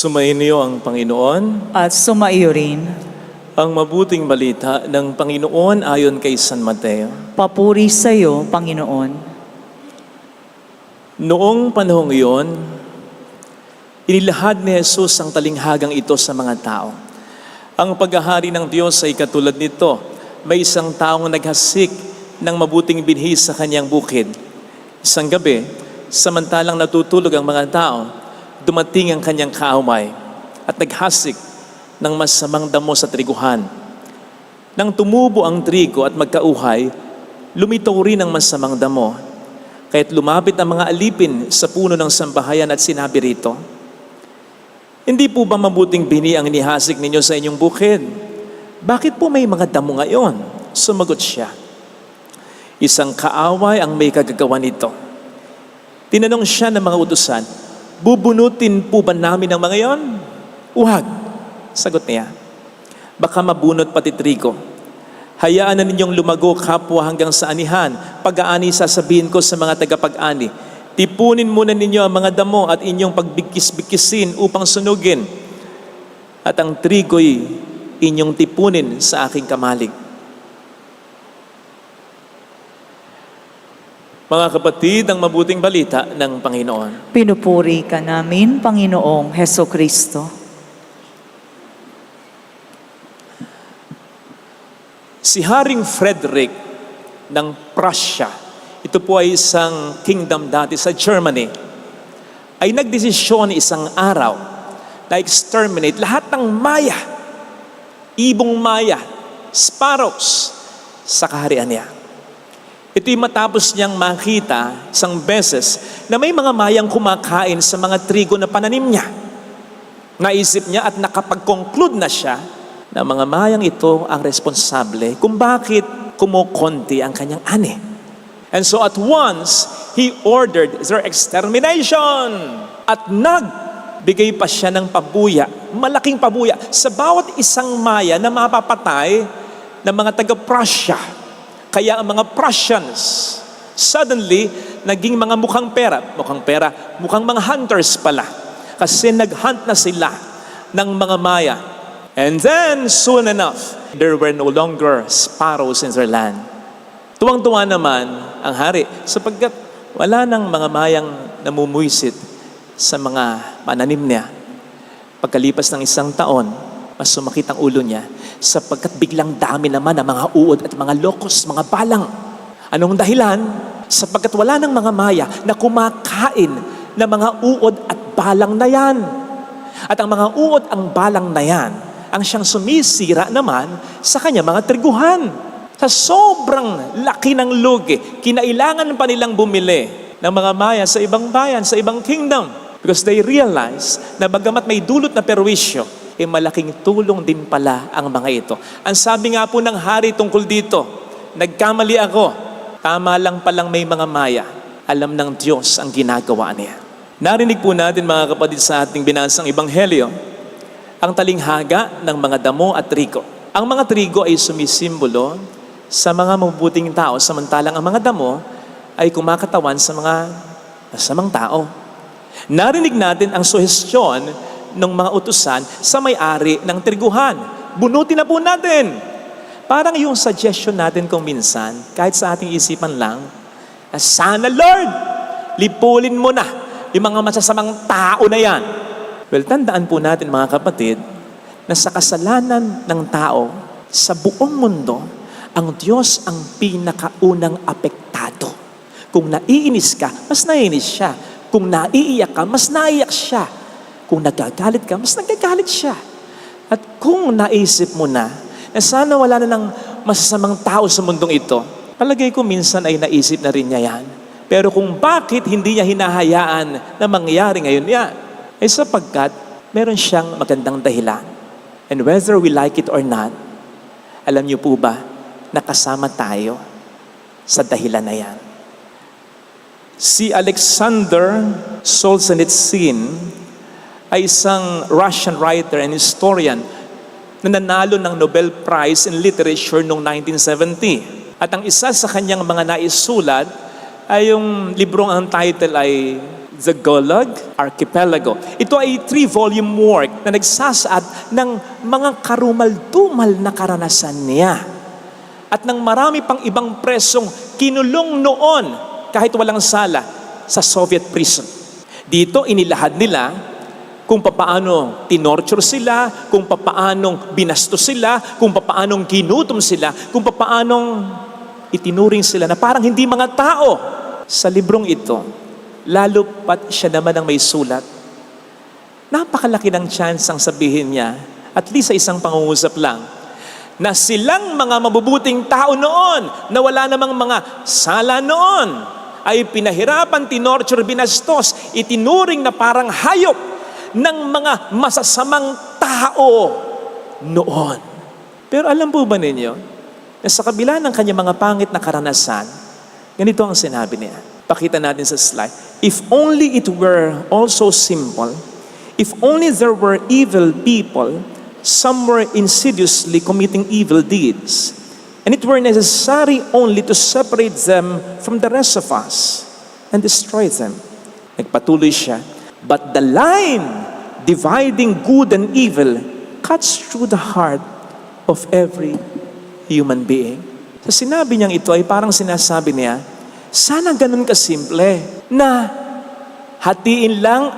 Sumainyo ang Panginoon. At sumaiyo rin. Ang mabuting balita ng Panginoon ayon kay San Mateo. Papuri sa iyo, Panginoon. Noong panahong iyon, inilahad ni Jesus ang talinghagang ito sa mga tao. Ang paghahari ng Diyos ay katulad nito. May isang taong naghasik ng mabuting binhi sa kanyang bukid. Isang gabi, samantalang natutulog ang mga tao, dumating ang kanyang kaaway at naghasik ng masamang damo sa triguhan. Nang tumubo ang trigo at magkauhay, lumitaw rin ang masamang damo. Kaya't lumapit ang mga alipin sa puno ng sambahayan at sinabi rito, "Hindi po ba mabuting bini ang inihasik ninyo sa inyong bukid? Bakit po may mga damo ngayon?" Sumagot siya, "Isang kaaway ang may kagagawa nito." Tinanong siya ng mga utusan, "Bubunutin po ba namin ang mga iyon?" "Huwag," sagot niya. "Baka mabunot pati trigo. Hayaan na ninyong lumago kapwa hanggang sa anihan. Pag-aani sasabihin ko sa mga tagapag-ani, tipunin muna ninyo ang mga damo at inyong pagbigkis-bigkisin upang sunugin. At ang trigo'y inyong tipunin sa aking kamalig." Mga kapatid, ang mabuting balita ng Panginoon. Pinupuri ka namin, Panginoong Heso Kristo. Si Haring Frederick ng Prussia, ito po ay isang kingdom dati sa Germany, ay nagdesisyon isang araw na exterminate lahat ng Maya, ibong Maya, sparrows sa kaharian niya. Ito'y matapos niyang makita isang beses na may mga Mayang kumakain sa mga trigo na pananim niya. Naisip niya at nakapag-conclude na siya na mga Mayang ito ang responsable kung bakit kumukonti ang kanyang ani. And so at once, he ordered their extermination. At nagbigay pa siya ng pabuya, malaking pabuya, sa bawat isang Maya na mapapatay ng mga taga-Prussia. Kaya ang mga Prussians, suddenly, naging mga mukhang mga hunters pala. Kasi nag-hunt na sila ng mga Maya. And then, soon enough, there were no longer sparrows in their land. Tuwang-tuwa naman ang hari sapagkat wala nang mga Mayang namumuisit sa mga pananim niya. Pagkalipas ng isang taon, mas sumakit ang ulo niya sapagkat biglang dami naman ang mga uod at mga lokos, mga balang. Anong dahilan? Sapagkat wala nang mga Maya na kumakain ng mga uod at balang na yan. At ang mga uod ang balang na yan ang siyang sumisira naman sa kanya mga triguhan. Sa sobrang laki ng lugi, kinailangan pa nilang bumili ng mga Maya sa ibang bayan, sa ibang kingdom. Because they realize na bagamat may dulot na perwisyo, malaking tulong din pala ang mga ito. Ang sabi nga po ng hari tungkol dito, "Nagkamali ako. Tama lang palang may mga Maya. Alam ng Diyos ang ginagawa niya." Narinig po natin mga kapatid sa ating binasang Ebanghelyo, ang talinghaga ng mga damo at trigo. Ang mga trigo ay sumisimbolo sa mga mabubuting tao, samantalang ang mga damo ay kumakatawan sa mga masamang tao. Narinig natin ang suhestyon ng mga utusan sa may-ari ng triguhan. Bunutin na po natin. Parang yung suggestion natin kung minsan, kahit sa ating isipan lang, na sana Lord, lipulin mo na yung mga masasamang tao na yan. Well, tandaan po natin mga kapatid, na sa kasalanan ng tao, sa buong mundo, ang Diyos ang pinakaunang apektado. Kung naiinis ka, mas naiinis siya. Kung naiiyak ka, mas naiiyak siya. Kung nagagalit ka, mas nagagalit siya. At kung naisip mo na sana wala na ng masasamang tao sa mundong ito, palagay ko minsan ay naisip na rin niya yan. Pero kung bakit hindi niya hinahayaan na mangyari ngayon yan, ay sapagkat meron siyang magandang dahilan. And whether we like it or not, alam niyo po ba, nakasama tayo sa dahilan na yan. Si Alexander Solzhenitsyn ay isang Russian writer and historian na nanalo ng Nobel Prize in Literature noong 1970. At ang isa sa kanyang mga naisulat ay yung librong ang title ay The Golag Archipelago. Ito ay 3-volume work na nagsasaad ng mga karumal-dumal na karanasan niya. At ng marami pang ibang presong kinulong noon kahit walang sala sa Soviet prison. Dito inilahad nila kung papaano tinorture sila, kung papaanong binastos sila, kung papaanong ginutom sila, kung papaanong itinuring sila na parang hindi mga tao. Sa librong ito, lalo pat siya naman ang may sulat, napakalaki ng chance ang sabihin niya, at least sa isang pangungusap lang, na silang mga mabubuting tao noon, na wala namang mga sala noon, ay pinahirapan, tinorture, binastos, itinuring na parang hayop ng mga masasamang tao noon. Pero alam po ba ninyo, na sa kabila ng kanyang mga pangit na karanasan, ganito ang sinabi niya. Pakita natin sa slide. If only it were also simple, if only there were evil people somewhere insidiously committing evil deeds, and it were necessary only to separate them from the rest of us and destroy them. Nagpatuloy siya, but the line dividing good and evil cuts through the heart of every human being. Sa sinabi niyang ito ay parang sinasabi niya, sana ganun kasimple na hatiin lang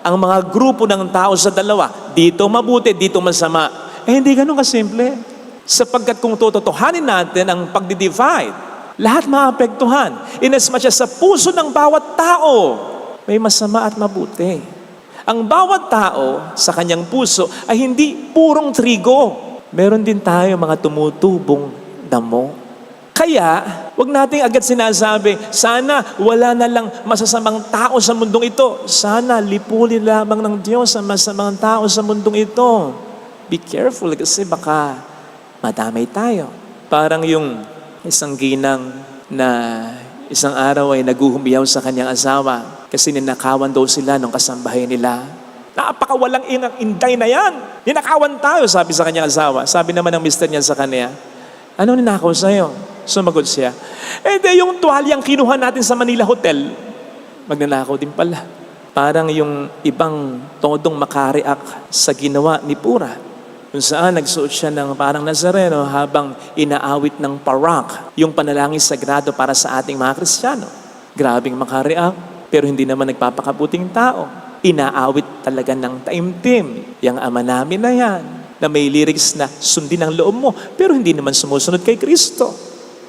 ang mga grupo ng tao sa dalawa. Dito mabuti, dito masama. Hindi ganun kasimple. Sapagkat kung tututuhanin natin ang pagdi-divide, lahat maapektuhan. Inasmuch as sa puso ng bawat tao, may masama at mabuti. Ang bawat tao sa kanyang puso ay hindi purong trigo. Meron din tayo mga tumutubong damo. Kaya, wag nating agad sinasabi, sana wala na lang masasamang tao sa mundong ito. Sana lipulin lamang ng Diyos ang masamang tao sa mundong ito. Be careful kasi baka madamay tayo. Parang yung isang ginang na isang araw ay naguhumiyaw sa kanyang asawa kasi ninakawan daw sila nung kasambahay nila. Napakawalang inday na yan. Ninakawan tayo, sabi sa kanyang asawa. Sabi naman ng mister niya sa kanya, ano ninakaw sa'yo? Sumagot siya, yung tuwalyang kinuha natin sa Manila Hotel, magnanakaw din pala. Parang yung ibang todong makareact sa ginawa ni Pura. Kung saan nagsuot siya ng parang Nazareno habang inaawit ng parak, yung panalangin sagrado para sa ating mga Kristiyano. Grabing makareact, pero hindi naman nagpapakabuting tao. Inaawit talaga ng taimtim. Yang ama namin na yan, na may lyrics na sundin ang loob mo, pero hindi naman sumusunod kay Kristo.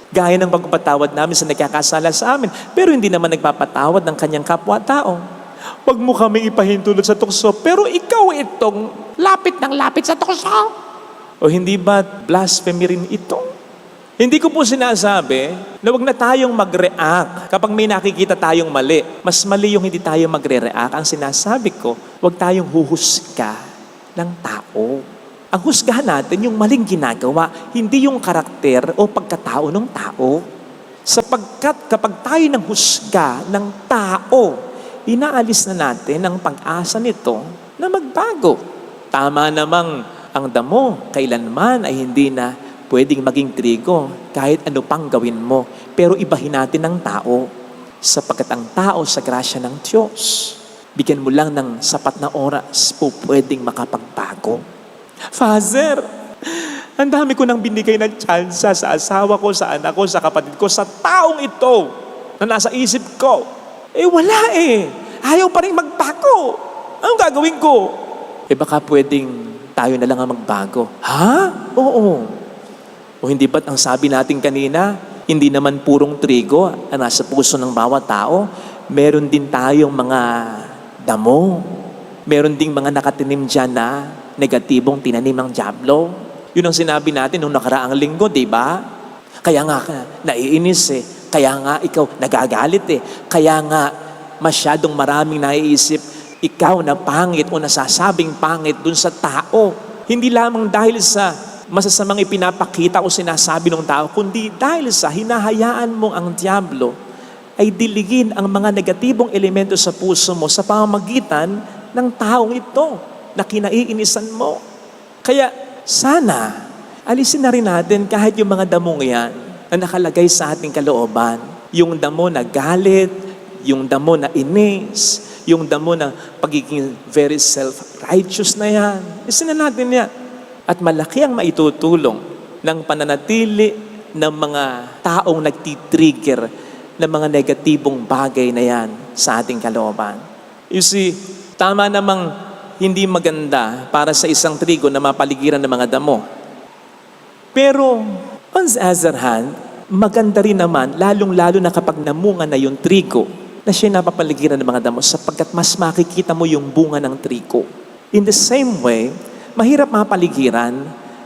Gaya ng pagpapatawad namin sa nagkakasala sa amin, pero hindi naman nagpapatawad ng kanyang kapwa-tao. Huwag mo kami ipahintulot sa tukso, pero ikaw itong lapit ng lapit sa tukso. O hindi ba blasphemy rin ito? Hindi ko po sinasabi na huwag na tayong mag-react kapag may nakikita tayong mali. Mas mali yung hindi tayo magre-react. Ang sinasabi ko, huwag tayong huhusga ng tao. Ang husgahan natin yung maling ginagawa, hindi yung karakter o pagkatao ng tao. Sapagkat kapag tayo nang husga ng tao, inaalis na natin ang pag-asa nito na magbago. Tama namang ang damo kailanman ay hindi na pwedeng maging trigo kahit ano pang gawin mo. Pero ibahin natin ang tao sapagkat ang tao sa grasya ng Diyos, bigyan mo lang ng sapat na oras po pwedeng makapagbago. Father, ang dami ko nang binigay ng tsansa sa asawa ko, sa anak ko, sa kapatid ko, sa taong ito na nasa isip ko. Wala Ayaw pa rin magbago. Anong gagawin ko? Baka pwedeng tayo na lang ang magbago. Ha? Oo. O hindi ba't ang sabi natin kanina, hindi naman purong trigo ang nasa puso ng bawat tao. Meron din tayong mga damo. Meron ding mga nakatinim dyan na negatibong tinanim ng dyablo. Yun ang sinabi natin nung nakaraang linggo, di ba? Kaya nga naiinis Kaya nga ikaw nagagalit Kaya nga masyadong maraming naiisip ikaw na pangit o nasasabing pangit dun sa tao. Hindi lamang dahil sa masasamang ipinapakita o sinasabi ng tao, kundi dahil sa hinahayaan mo ang dyablo ay diligin ang mga negatibong elemento sa puso mo sa pamamagitan ng taong ito na kinaiinisan mo. Kaya sana, alisin na rin natin kahit yung mga damong yan na nakalagay sa ating kalooban. Yung damo na galit, yung damo na inis, yung damo na pagiging very self-righteous na yan. Isin na natin yan. At malaki ang maitutulong ng pananatili ng mga taong nagtitrigger ng mga negatibong bagay na yan sa ating kalooban. You see, tama namang hindi maganda para sa isang trigo na mapaligiran ng mga damo. Pero, on the other hand, maganda rin naman, lalong-lalo na kapag namunga na yung trigo, na siya napapaligiran ng mga damo sapagkat mas makikita mo yung bunga ng trigo. In the same way, mahirap mapaligiran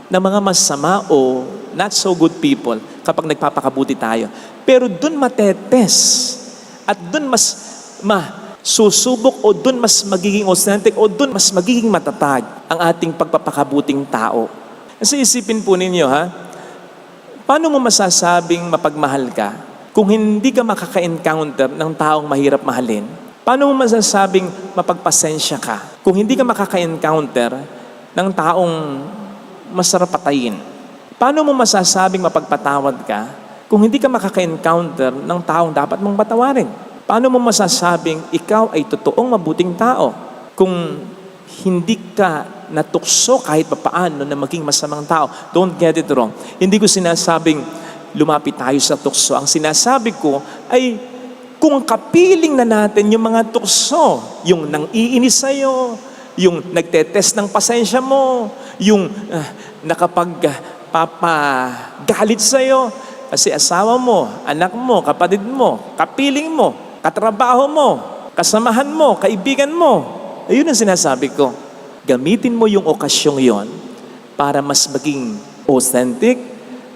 ng mga masama o not so good people kapag nagpapakabuti tayo. Pero dun matetes at dun mas susubok o dun mas magiging authentic o dun mas magiging matatag ang ating pagpapakabuting tao. Kasi isipin po ninyo paano mo masasabing mapagmahal ka kung hindi ka makaka-encounter ng taong mahirap mahalin? Paano mo masasabing mapagpasensya ka kung hindi ka makaka-encounter ng taong masarap patayin? Paano mo masasabing mapagpatawad ka kung hindi ka makaka-encounter ng taong dapat mong patawarin? Paano mo masasabing ikaw ay totoong mabuting tao kung hindi ka natukso kahit papaano na maging masamang tao? Don't get it wrong. Hindi ko sinasabing lumapit tayo sa tukso. Ang sinasabi ko ay kung kapiling na natin yung mga tukso, yung nang-iinis sa'yo, yung nagtetest ng pasensya mo, yung nakapagpapagalit sa'yo, kasi asawa mo, anak mo, kapatid mo, kapiling mo, katrabaho mo, kasamahan mo, kaibigan mo. Ayun ang sinasabi ko. Gamitin mo yung okasyong yon para mas maging authentic,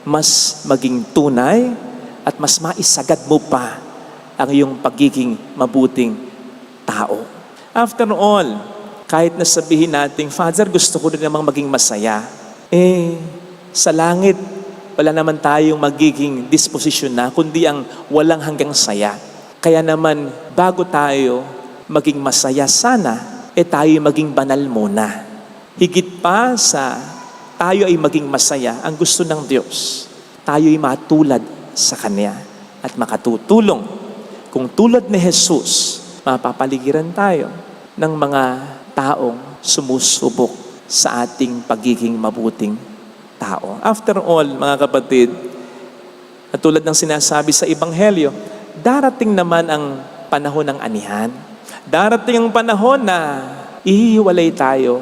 mas maging tunay, at mas maisagad mo pa ang iyong pagiging mabuting tao. After all, kahit na sabihin natin, Father, gusto ko rin namang maging masaya. Sa langit, wala naman tayong magiging disposisyon na, kundi ang walang hanggang saya. Kaya naman, bago tayo maging masaya sana, tayo maging banal muna. Higit pa sa tayo ay maging masaya, ang gusto ng Diyos, tayo ay matulad sa Kanya at makatutulong. Kung tulad ni Jesus, mapapaligiran tayo ng mga taong sumusubok sa ating pagiging mabuting tao. After all, mga kapatid, at tulad ng sinasabi sa Ebanghelyo, darating naman ang panahon ng anihan. Darating ang panahon na ihiwalay tayo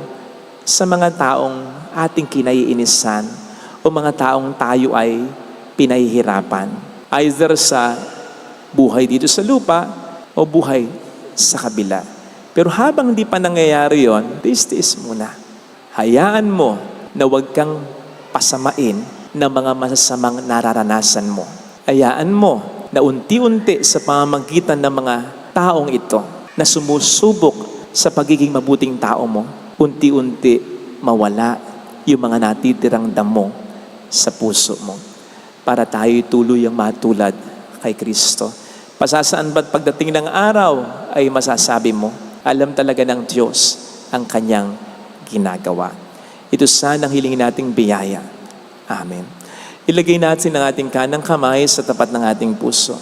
sa mga taong ating kinaiinisan o mga taong tayo ay pinahihirapan. Either sa buhay dito sa lupa o buhay sa kabila. Pero habang hindi pa nangyayari yon, tiis-tiis muna. Hayaan mo na huwag kang pasamain ng mga masasamang nararanasan mo. Hayaan mo na unti-unti sa pamamagitan ng mga taong ito na sumusubok sa pagiging mabuting tao mo, unti-unti mawala yung mga natitirang damo sa puso mo para tayo'y tuluyang matulad kay Kristo. Pasasaan ba't pagdating ng araw ay masasabi mo, alam talaga ng Diyos ang Kanyang ginagawa. Ito sana ang hilingin nating biyaya. Amen. Ilagay natin ang ating kanang kamay sa tapat ng ating puso.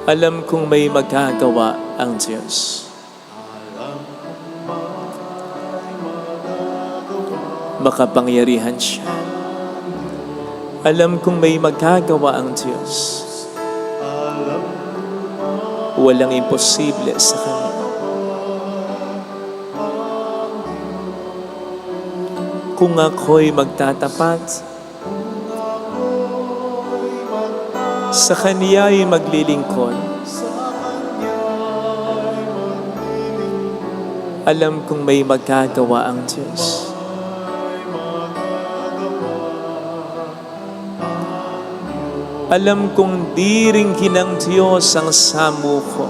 Alam kong may magagawa ang Diyos. Makapangyarihan siya. Alam kong may magagawa ang Diyos. Walang imposible sa Kanya. Kung ako'y magtatapat, sa Kanya'y maglilingkod. Alam kong may magagawa ang Diyos. Alam kong di ringkin ng Diyos ang samo ko,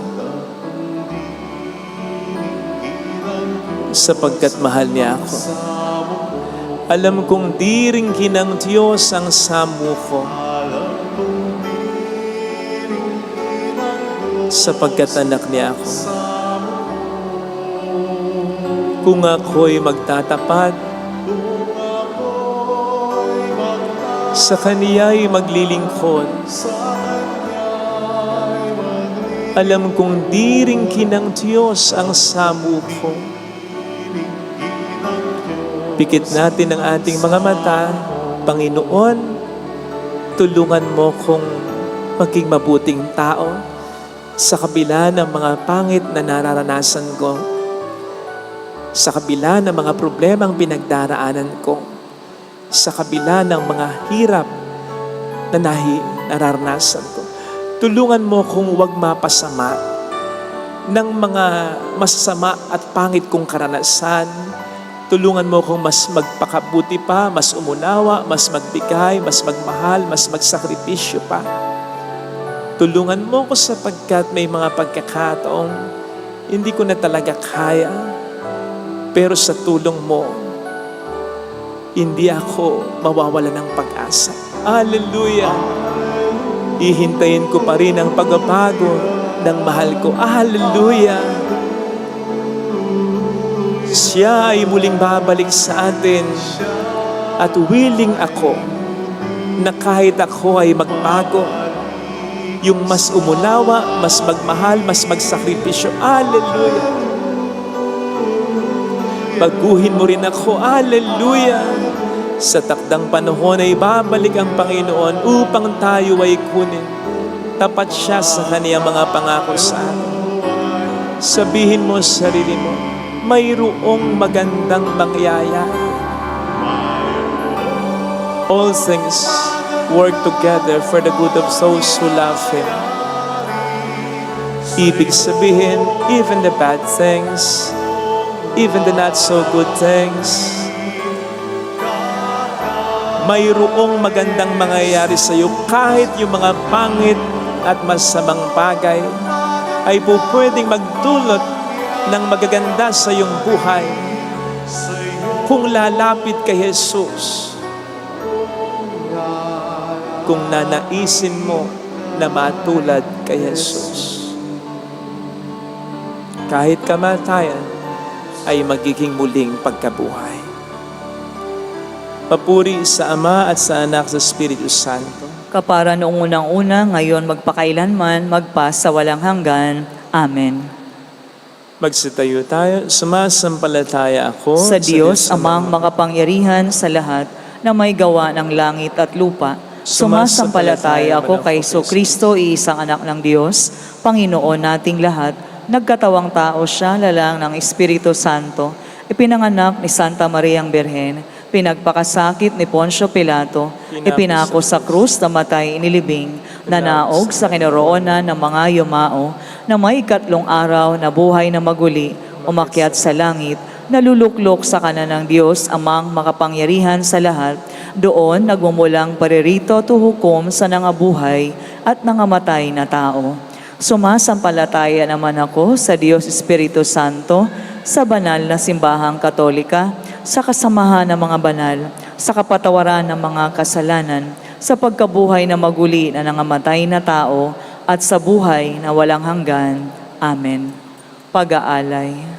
sapagkat mahal niya ako. Alam kong di ringkin ng Diyos ang samo ko, sapagkat anak niya ako. Kung ako'y magtatapat, sa Kaniya'y maglilingkod, alam kong di rin kinang Diyos ang samo ko. Pikit natin ang ating mga mata. Panginoon, tulungan mo kong maging mabuting tao sa kabila ng mga pangit na nararanasan ko, sa kabila ng mga problemang pinagdaraanan ko, sa kabila ng mga hirap na nararanasan ko. Tulungan mo kung huwag mapasama ng mga masasama at pangit kong karanasan. Tulungan mo kung mas magpakabuti pa, mas umunawa, mas magbigay, mas magmahal, mas magsakripisyo pa. Tulungan mo ko sapagkat may mga pagkakataong hindi ko na talaga kaya. Pero sa tulong mo, hindi ako mawawala ng pag-asa. Hallelujah! Ihintayin ko pa rin ang pagbabago ng mahal ko. Hallelujah! Siya ay muling babalik sa atin at willing ako na kahit ako ay magbago, yung mas umunawa, mas magmahal, mas magsakripisyo. Hallelujah! Baguhin mo rin ako. Hallelujah! Sa takdang panahon ay babalik ang Panginoon upang tayo ay kunin. Tapat siya sa kaniyang mga pangako sa atin. Sabihin mo sa sarili mo, mayroong magandang mangyayari. All things work together for the good of those who love Him. Ibig sabihin, even the bad things, even the not so good things, mayroong magandang mangyayari sa iyo. Kahit yung mga pangit at masamang bagay ay po pwedeng magdulot ng magaganda sa iyong buhay kung lalapit kay Jesus, kung nanaisin mo na matulad kay Jesus. Kahit kamatayan ay magiging muling pagkabuhay. Papuri sa Ama at sa Anak sa Espiritu Santo. Kapara noong unang-una, ngayon magpakailanman, magpas sa walang hanggan. Amen. Magsitayo tayo. Sumasampalataya ako Sa Diyos, amang makapangyarihan sa lahat na may gawa ng langit at lupa. Sumasampalataya ako kay Jesucristo, iisang anak ng Diyos, Panginoon nating lahat. Nagkatawang tao siya, lalang ng Espiritu Santo. Ipinanganak ni Santa Mariang Birhen. Pinagpakasakit ni Poncio Pilato, ipinako sa krus, namatay, inilibing, nanaog sa kinaroonan ng mga yumao, na may 3 araw na buhay na maguli, umakyat sa langit, naluluklok sa kanan ng Diyos, amang makapangyarihan sa lahat, doon nagmumulang paririto tuhukom sa nangabuhay at nangamatay na tao. Sumasampalataya naman ako sa Diyos Espiritu Santo, sa banal na simbahang Katolika, sa kasamahan ng mga banal, sa kapatawaran ng mga kasalanan, sa pagkabuhay na maguli na nangamatay na tao, at sa buhay na walang hanggan. Amen. Pag-aalay.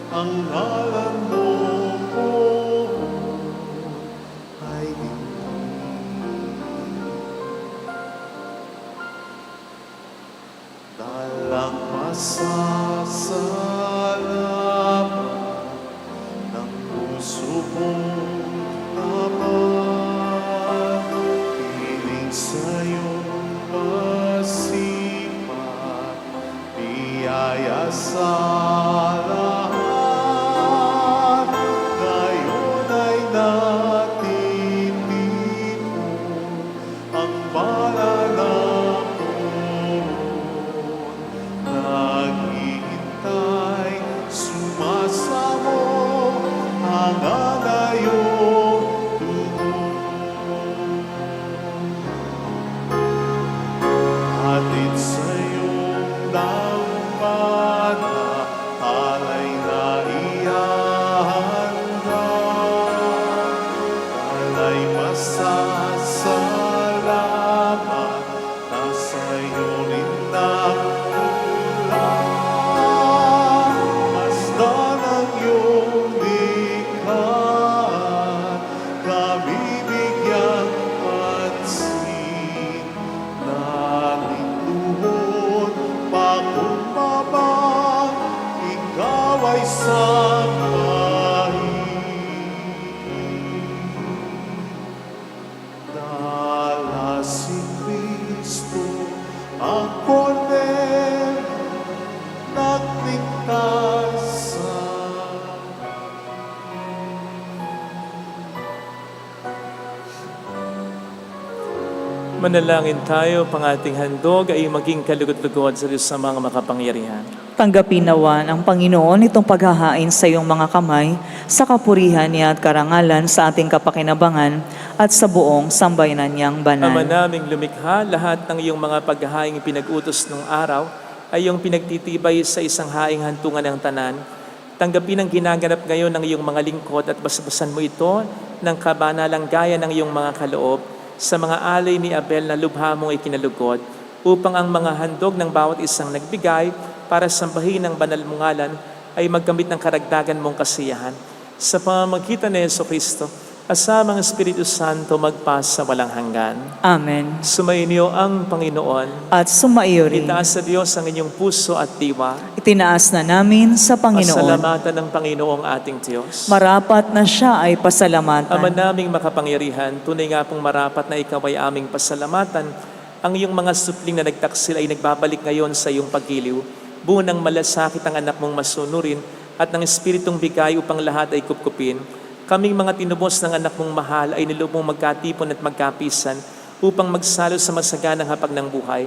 ang ngalan mo po ay dalang masasalamat ng puso kong tapat, piling sa'yong pasipat, biyaya sa lahat. Ngayon ay natitipon ang banal na naghihintay, sumasamo ang anayong tugon. Hatid sa iyong dambana, alay na ihahanda, alay masasalamat, nasa iyo rin masdan ang iyong likhaan, kami bigyang pansin. Nating tuhod, pakumbabang, ikaw ay sambahin. Dala si Kristo, ang Kordero, nagligtas sa Manalangin tayo, pang ating handog ay maging kalugod-lugod sa Diyos sa mga makapangyarihan. Tanggapin nawa ng Panginoon itong paghahain sa iyong mga kamay sa kapurihan niya at karangalan sa ating kapakinabangan at sa buong sambayanan niyang banal. Ama naming lumikha, lahat ng iyong mga paghahaing pinag-utos ng araw ay iyong pinagtitibay sa isang haing hantungan ng tanan. Tanggapin ang ginaganap ngayon ng iyong mga lingkod at basbasan mo ito ng kabanalang gaya ng iyong mga kaloob sa mga alay ni Abel na lubha mong ikinalugod, upang ang mga handog ng bawat isang nagbigay para sambahin ang banal mong ngalan ay magkamit ng karagdagan mong kasiyahan. Sa pamamagitan ni Jesucristo, asamang Espiritu Santo magpasa walang hanggan. Amen. Sumainyo ang Panginoon. At sumaiyo rin. Itaas sa Diyos ang inyong puso at diwa. Itinaas na namin sa Panginoon. Pasalamatan ng Panginoong ating Diyos. Marapat na siya ay pasalamatan. Ama naming makapangyarihan, tunay nga pong marapat na ikaw ay aming pasalamatan. Ang iyong mga supling na nagtaksil ay nagbabalik ngayon sa iyong paggiliw. Bunang malasakit ang anak mong masunurin at ng Espiritong bigay upang lahat ay kupkupin. Kaming mga tinubos ng anak mong mahal ay niloob mong magkatipon at magkapisan upang magsalo sa masaganang hapag ng buhay.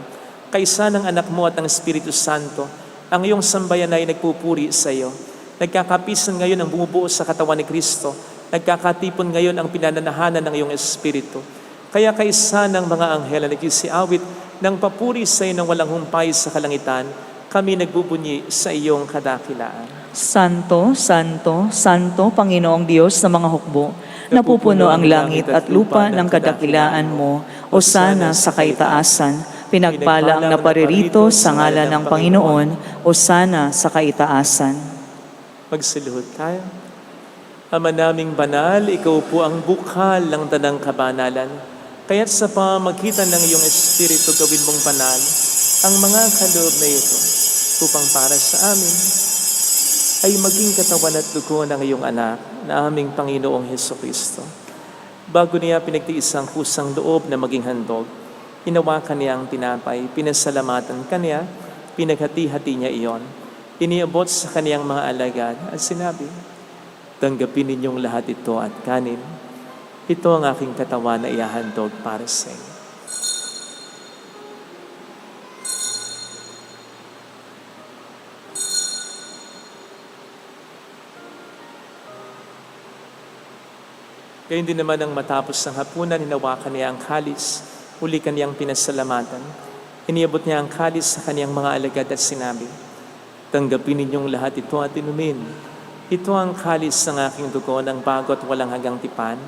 Kaisa ng anak mo at ng Espiritu Santo, ang iyong sambayan ay nagpupuri sa iyo. Nagkakapisan ngayon ang bumubuo sa katawan ni Kristo. Nagkakatipon ngayon ang pinananahanan ng iyong Espiritu. Kaya kaisa ng mga anghel na nagsisiawit ng papuri sa iyo ng walang humpay sa kalangitan, kami nagbubunyi sa iyong kadakilaan. Santo, Santo, Santo, Panginoong Diyos ng mga hukbo, napupuno ang langit at lupa ng kadakilaan mo, o sana sa kaitaasan, pinagpala ang naparirito sa ngalan ng Panginoon, o sana sa kaitaasan. Magsiluhod tayo. Ama naming banal, ikaw po ang bukal ng tanang kabanalan. Kaya't sa pamamagitan ng iyong Espiritu gawin mong banal ang mga kaloob na ito upang para sa amin ay maging katawan at dugo ng iyong anak na aming Panginoong Hesukristo. Bago niya pinagtiis ang kusang loob na maging handog, hinawakan niya ang tinapay, pinasalamatan kaniya, pinaghati-hati niya iyon. Iniabot sa kaniyang mga alagad at sinabi, tanggapin ninyong lahat ito at kanin. Ito ang aking katawan na ihahandog para sa inyo. Kaya hindi naman ang matapos ng hapunan, hinawakan niya ang kalis, uli kaniyang pinasalamatan. Iniabot niya ang kalis sa kaniyang mga alagad at sinabi, tanggapin ninyong lahat ito at inumin. Ito ang kalis ng aking dugo ng bago at walang hanggang tipan.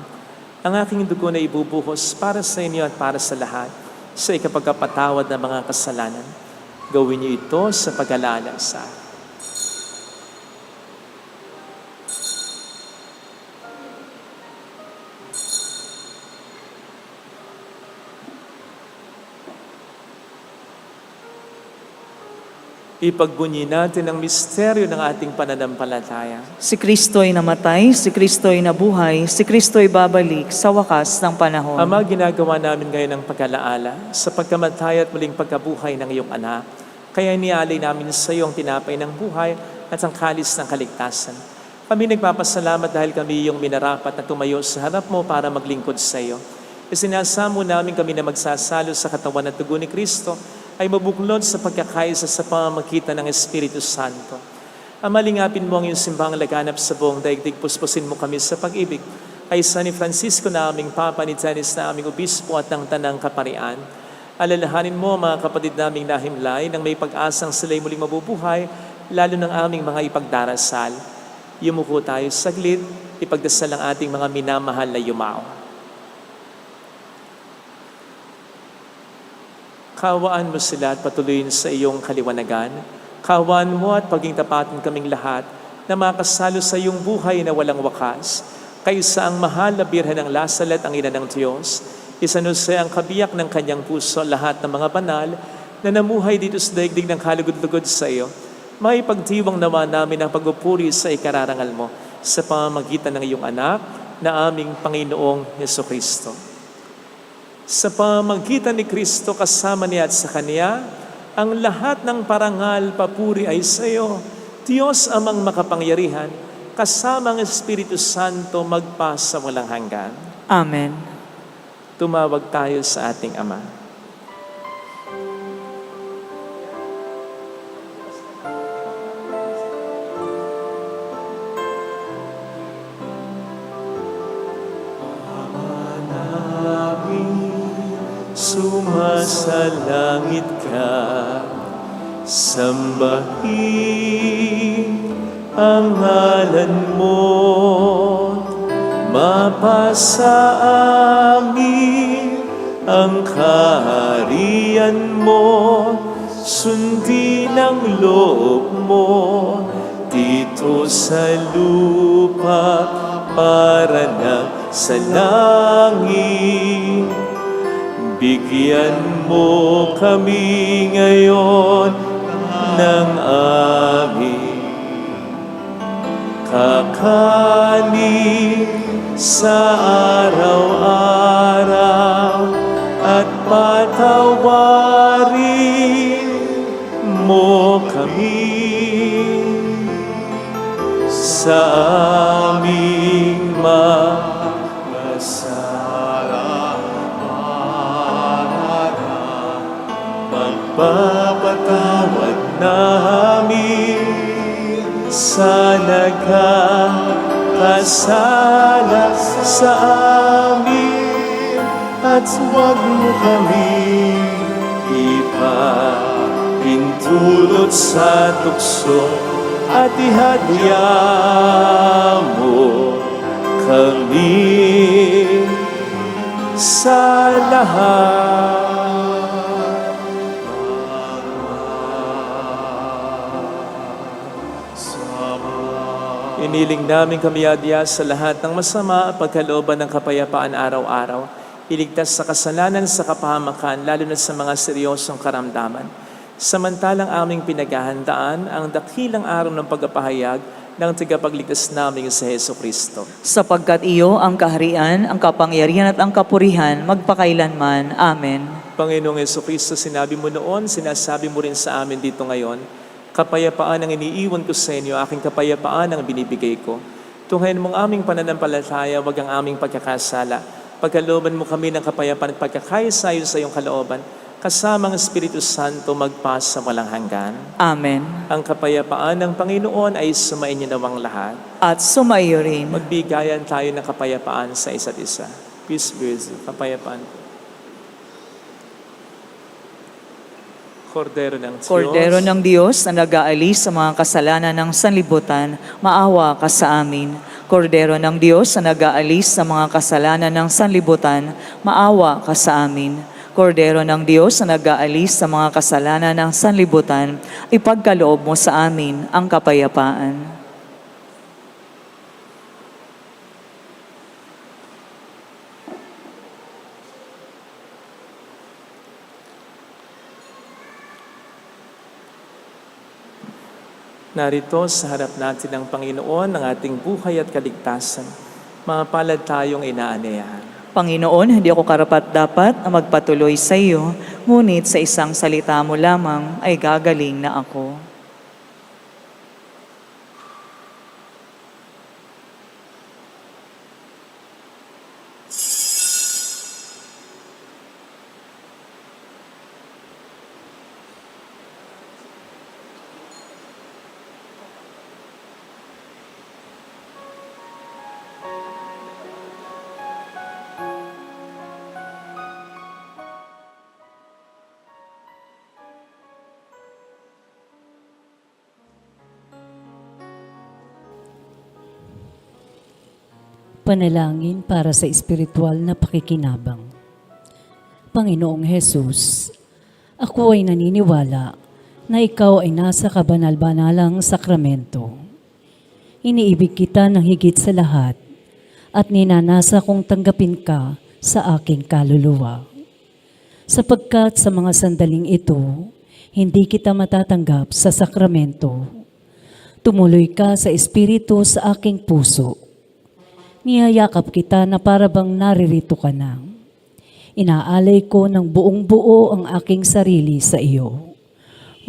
Ang aking dugo na ibubuhos para sa inyo at para sa lahat, sa ikapagkapatawad ng mga kasalanan. Gawin niyo ito sa pag-alala sa akin. Ipagbunyi natin ang misteryo ng ating pananampalataya. Si Kristo'y namatay, si Kristo'y nabuhay, si Kristo'y babalik sa wakas ng panahon. Ama, ginagawa namin ngayon ang pag-alaala sa pagkamatay at muling pagkabuhay ng iyong anak. Kaya inialay namin sa iyo ang tinapay ng buhay at ang kalis ng kaligtasan. Kami nagpapasalamat dahil kami iyong minarapat na tumayo sa harap mo para maglingkod sa iyo. Isinasamo namin kami na magsasalo sa katawan at dugo ni Kristo ay mabuklod sa pagkakaisa sa pamamagitan ng Espiritu Santo. Ama, lingapin mo ang iyong simbang laganap sa buong daigdig, puspusin mo kami sa pag-ibig. Ay sa ni Francisco na aming Papa, ni Janis na aming Obispo at ng Tanang Kaparian. Alalahanin mo mga kapatid naming nahimlay nang may pag-asang sila'y muling mabubuhay, lalo ng aming mga ipagdarasal. Yumuko tayo saglit, ipagdasal ang ating mga minamahal na yumao. Kawaan mo sila at patuloyin sa iyong kaliwanagan. Kawaan mo at paging tapatin kaming lahat na makasalo sa iyong buhay na walang wakas. Kaysa ang mahal na Birhen ng Lasalet, ang ina ng Diyos, isanusay ang kabiyak ng kanyang puso lahat ng mga banal na namuhay dito sa daigdig ng kalugod-lugod sa iyo. May pagdiwang nawa namin ang pagpupuri sa ikararangal mo sa pamamagitan ng iyong anak na aming Panginoong Jesucristo. Sa pamamagitan ni Kristo kasama niya at sa Kanya, ang lahat ng parangal, papuri ay sa iyo, Diyos amang makapangyarihan, kasama ang Espiritu Santo magpa sa walang hanggan. Amen. Tumawag tayo sa ating Ama. Sumasalangit ka, sambahin ang ngalan mo, mapasa amin ang kaharian mo, sundin ang loob mo dito sa lupa para na sa langit. Bigyan mo kami ngayon ng aming kakanin sa araw-araw at patawarin mo kami sa aming papatawad namin sa nagkakasala sa amin at huwag mo kami ipahintulot sa tukso at ihadya mo kami sa lahat. Iniling namin kami adya sa lahat ng masama at pagkalooban ng kapayapaan araw-araw. Iligtas sa kasalanan sa kapahamakan, lalo na sa mga seryosong karamdaman. Samantalang aming pinaghahandaan ang dakilang araw ng pagpapahayag ng tagapagligtas naming sa Jesucristo. Sapagkat iyo ang kaharian, ang kapangyarihan at ang kapurihan magpakailanman. Amen. Panginoong Jesucristo, sinabi mo noon, sinasabi mo rin sa amin dito ngayon, kapayapaan ang iniiwan ko sa inyo, aking kapayapaan ang binibigay ko. Tunghayan mong aming pananampalataya, wag ang aming pagkakasala. Pagkalooban mo kami ng kapayapaan at pagkakaisa sa iyong kalooban, kasama ang Espiritu Santo magpas sa walang hanggan. Amen. Ang kapayapaan ng Panginoon ay sumainyo nawang lahat. At sumaiyo rin. Magbigayan tayo ng kapayapaan sa isa't isa. Peace be with you. Kapayapaan ko. Kordero ng Diyos. Kordero ng Diyos na nag-aalis sa mga kasalanan ng sanlibutan, maawa ka sa amin. Kordero ng Diyos na nag-aalis sa mga kasalanan ng sanlibutan, maawa ka sa amin. Kordero ng Diyos na nag-aalis sa mga kasalanan ng sanlibutan, ipagkaloob mo sa amin ang kapayapaan. Narito sa harap natin ng Panginoon ng ating buhay at kaligtasan. Mapalad tayong inaanyayahan. Panginoon, hindi ako karapat-dapat na magpatuloy sa iyo, ngunit sa isang salita mo lamang ay gagaling na ako. Panalangin para sa espiritual na pakikinabang. Panginoong Hesus, ako ay naniniwala na ikaw ay nasa kabanal-banalang sakramento. Iniibig kita ng higit sa lahat at ninanasa kong tanggapin ka sa aking kaluluwa. Sapagkat sa mga sandaling ito, hindi kita matatanggap sa sakramento. Tumuloy ka sa espiritu sa aking puso. Niyayakap kita na parabang naririto ka na. Inaalay ko ng buong buo ang aking sarili sa iyo.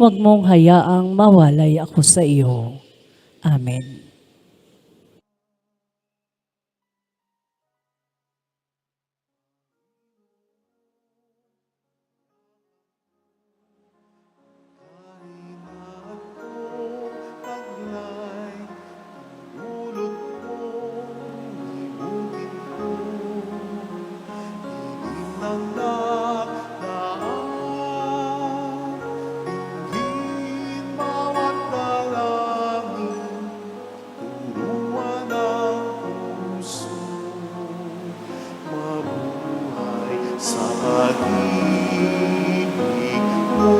Huwag mong hayaang mawalay ako sa iyo. Amen. Sa pag-ibig mo,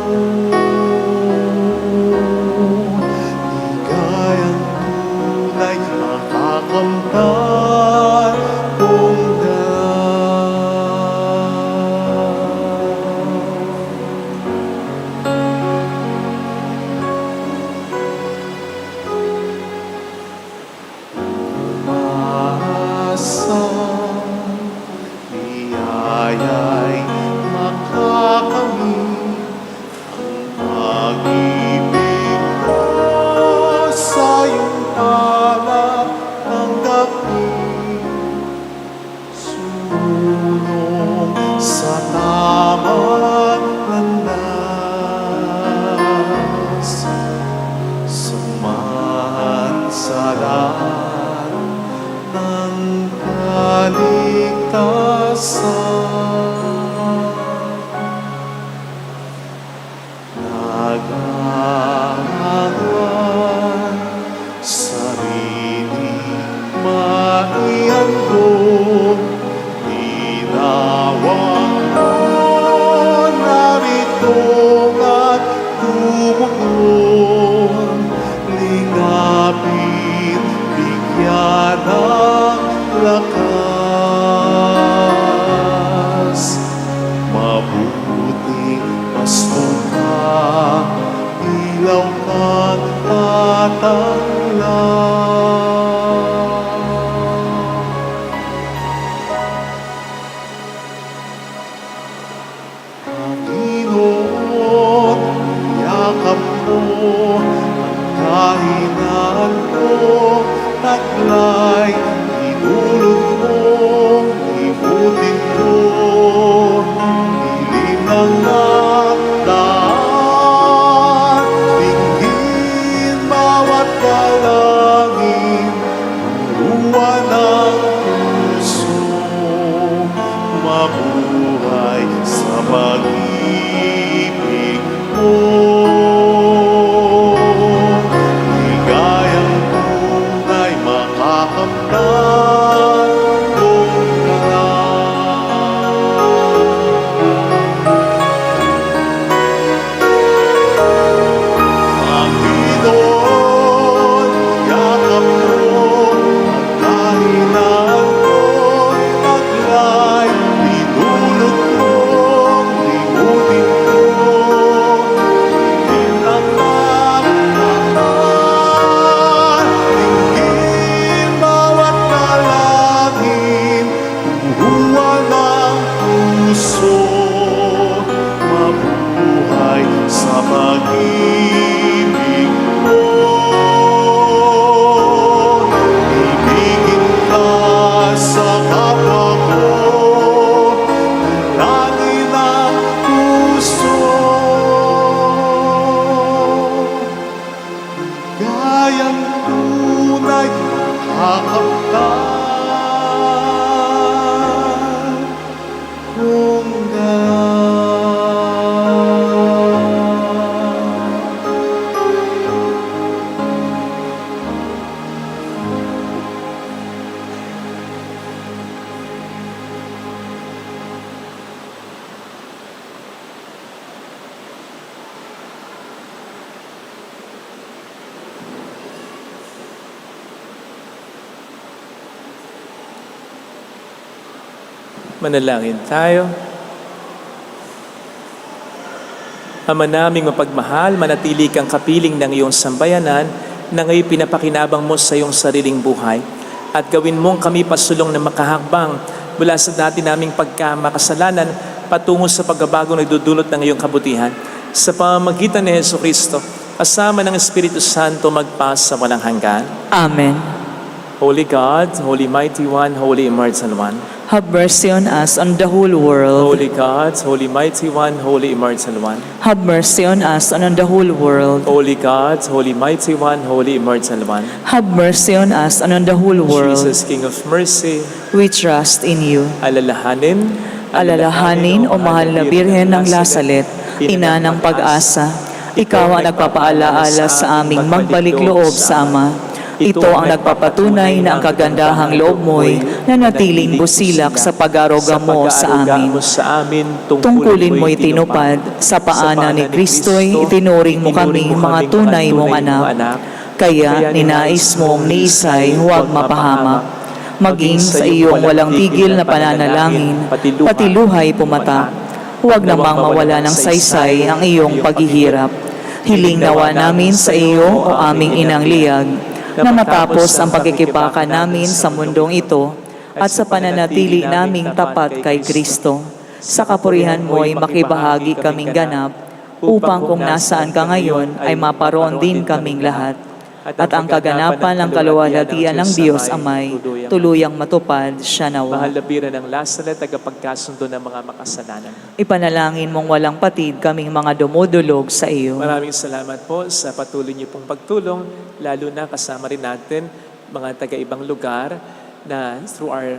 ligayang tunay makakamtan kong biyaya'y makakamit ang pag-ibig ko sa iyong palad tanggapin. Sumunod sa tamang landas, samahan sa lahat ng kaligtasan. Nagahangan sarili maihandog, tinawag mo narito at tumugon, ligapit bigyan ng lakas. Mabuting pastong ka, ilaw kang tatanglaw. Panginoon, yakap mo ang kahinaan ko, taglay, inulog mo, ibutin mo, dilim ng daan, tingin bawat dalangin, turuan ng puso, mabuhay sa pag-ibig mo. Ligayang tunay kakamtan kong Manalangin tayo. Ama naming mapagmahal, manatili kang kapiling ng iyong sambayanan na ngayon pinapakinabang mo sa iyong sariling buhay at gawin mong kami pasulong na makahakbang mula sa dati naming pagkamakasalanan patungo sa pagbabagong nagdudulot ng iyong kabutihan. Sa pamamagitan ni Hesus Kristo, kasama ng Espiritu Santo magpas sa walang hanggan. Amen. Holy God, Holy Mighty One, Holy Immortal One. Have mercy on us, on the whole world. Holy God, Holy Mighty One, Holy Immortal One. Have mercy on us, and on the whole world. Holy God, Holy Mighty One, Holy Immortal One. Have mercy on us, and on the whole world. Jesus, King of Mercy, We trust in you. Alalahanin, o mahal na Birhen ng Lasalet, ina ng pag-asa, ikaw ang nagpapaalaala sa aming magbalik loob sa Ama. Ito ang nagpapatunay na ang kagandahang loob mo'y nanatiling busilak sa pag-aruga mo sa amin. Tungkulin mo'y tinupad, sa paanan ni Kristo'y itinuring mo kami mga tunay mong anak. Kaya ninais mong ni Isay huwag mapahamak. Maging sa iyong walang tigil na pananalangin, pati luhay pumata. Huwag namang mawala ng saysay ang iyong paghihirap. Hiling nawa namin sa iyo o aming inang liyag, na matapos ang pagkikipaka namin sa mundong ito at sa pananatili naming tapat kay Kristo. Sa kapurihan mo'y makibahagi kaming ganap upang kung nasaan ka ngayon ay maparoon din kaming lahat. At ang kaganapan ng kaluwalhatian ng Diyos Amay, tuluyang matupad siya nawa. Mahal na Birhen ng Lasalet, tagapagkasundo ng mga makasalanan. Ipanalangin mong walang patid kaming mga dumudulog sa iyo. Maraming salamat po sa patuloy niyo pong pagtulong, lalo na kasama rin natin mga taga-ibang lugar na through our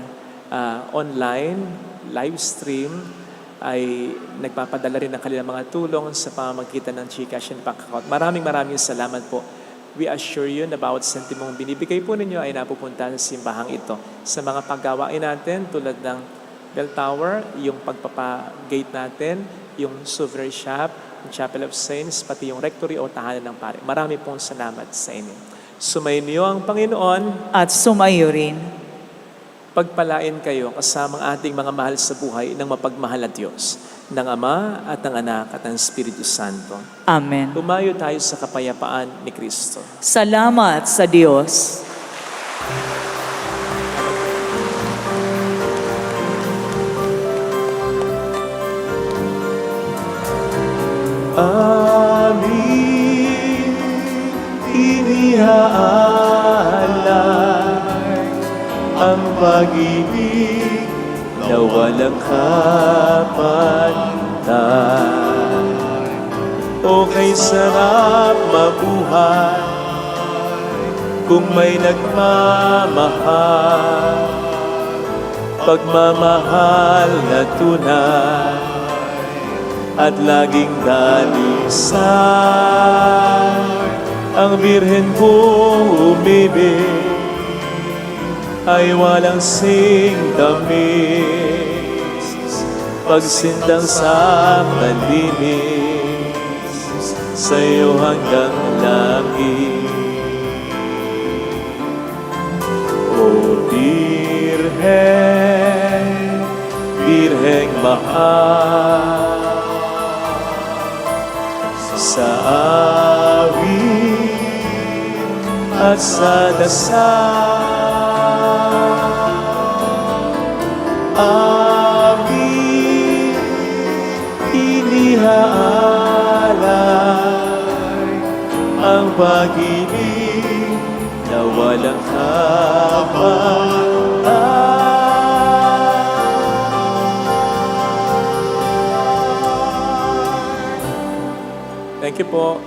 online live stream ay nagpapadala rin ng kanilang mga tulong sa pamamagitan ng GCash and bank account. Maraming salamat po. We assure you na bawat sentimong binibigay po ninyo ay napupunta sa simbahang ito. Sa mga paggawain natin tulad ng bell tower, yung pagpapagate natin, yung souvenir shop, yung Chapel of Saints, pati yung rectory o tahanan ng pare. Marami pong salamat sa inyo. Sumayin niyo ang Panginoon. At sumayo rin. Pagpalain kayo kasamang ating mga mahal sa buhay ng mapagmahal na Diyos, ng Ama at ng Anak at ng Espiritu Santo. Amen. Tumayo tayo sa kapayapaan ni Kristo. Salamat sa Diyos. Amin, iniaalay ang pag-ibig na walang kapantay. O kay sarap mabuhay kung may nagmamahal, pagmamahal na tunay at laging dalisan. Ang Birhen kong umibig ay walang singdamis, pagsindang sa malinis, sa'yo hanggang langit. O Birhen, Birheng mahal, sa awit at sa dasal, amin inihaalay ang pag-ibig na walang kapantay. Thank you po.